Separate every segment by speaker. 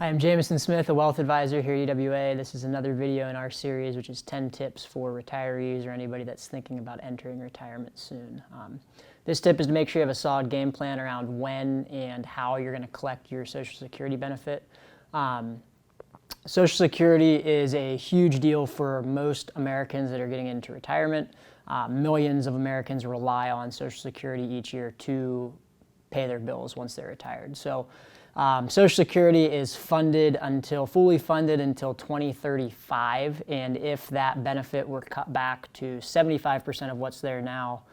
Speaker 1: Hi, I'm Jamison Smith, a wealth advisor here at EWA. This is another video in our series, which is 10 tips for retirees or anybody that's thinking about entering retirement soon. This tip is to make sure you have a solid game plan around when and how you're going to collect your Social Security benefit. Social Security is a huge deal for most Americans that are getting into retirement. Millions of Americans rely on Social Security each year to pay their bills once they're retired. So Social Security is fully funded until 2035, and if that benefit were cut back to 75% of what's there now,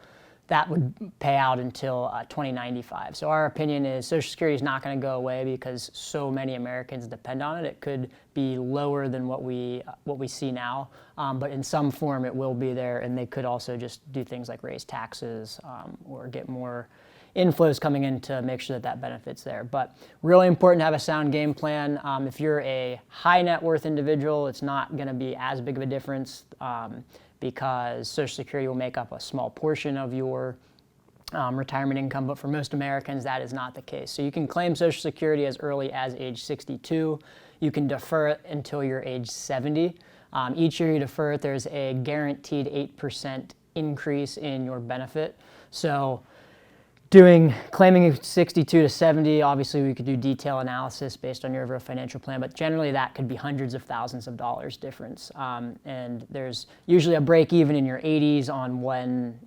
Speaker 1: that would pay out until 2095. So our opinion is Social Security is not going to go away because so many Americans depend on it. It could be lower than what we see now, but in some form it will be there, and they could also just do things like raise taxes or get more inflows coming in to make sure that that benefit's there. But really important to have a sound game plan. If you're a high net worth individual, it's not going to be as big of a difference because Social Security will make up a small portion of your retirement income, but for most Americans that is not the case. So you can claim Social Security as early as age 62. You can defer it until you're age 70. Each year you defer it, there's a guaranteed 8% increase in your benefit. So claiming 62 to 70, obviously we could do detail analysis based on your overall financial plan, but generally that could be hundreds of thousands of dollars difference. And there's usually a break even in your 80s on when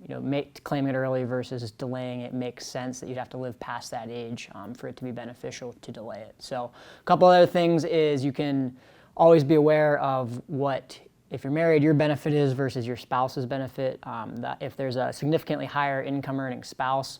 Speaker 1: claiming it early versus delaying it makes sense that you'd have to live past that age for it to be beneficial to delay it. So a couple other things is you can always be aware of what, if you're married, your benefit is versus your spouse's benefit. That if there's a significantly higher income earning spouse,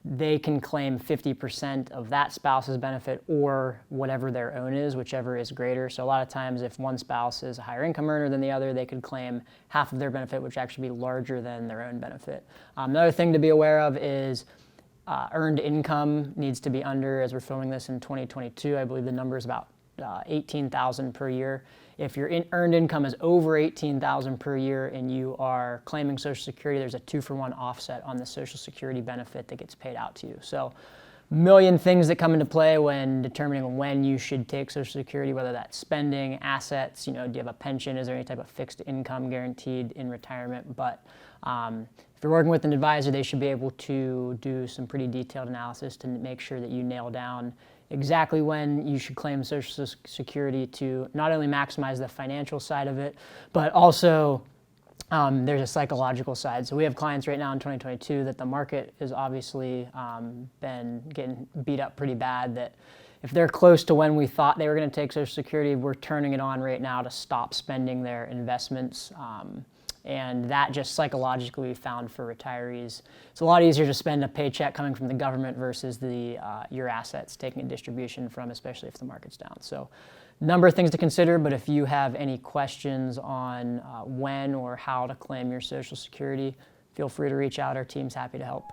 Speaker 1: they can claim 50% of that spouse's benefit or whatever their own is, whichever is greater. So a lot of times if one spouse is a higher income earner than the other, they could claim half of their benefit, which actually be larger than their own benefit. Another thing to be aware of is earned income needs to be under, as we're filming this in 2022, I believe the number is about $18,000 per year. If your earned income is over $18,000 per year and you are claiming Social Security, there's a 2-for-1 offset on the Social Security benefit that gets paid out to you. So a million things that come into play when determining when you should take Social Security, whether that's spending, assets, do you have a pension, is there any type of fixed income guaranteed in retirement? But if you're working with an advisor, they should be able to do some pretty detailed analysis to make sure that you nail down exactly when you should claim Social Security to not only maximize the financial side of it, but also there's a psychological side. So we have clients right now in 2022 that the market has obviously been getting beat up pretty bad, that if they're close to when we thought they were going to take Social Security, we're turning it on right now to stop spending their investments. And that just psychologically we found for retirees, it's a lot easier to spend a paycheck coming from the government versus your assets taking a distribution from, especially if the market's down. So a number of things to consider, but if you have any questions on when or how to claim your Social Security, feel free to reach out. Our team's happy to help.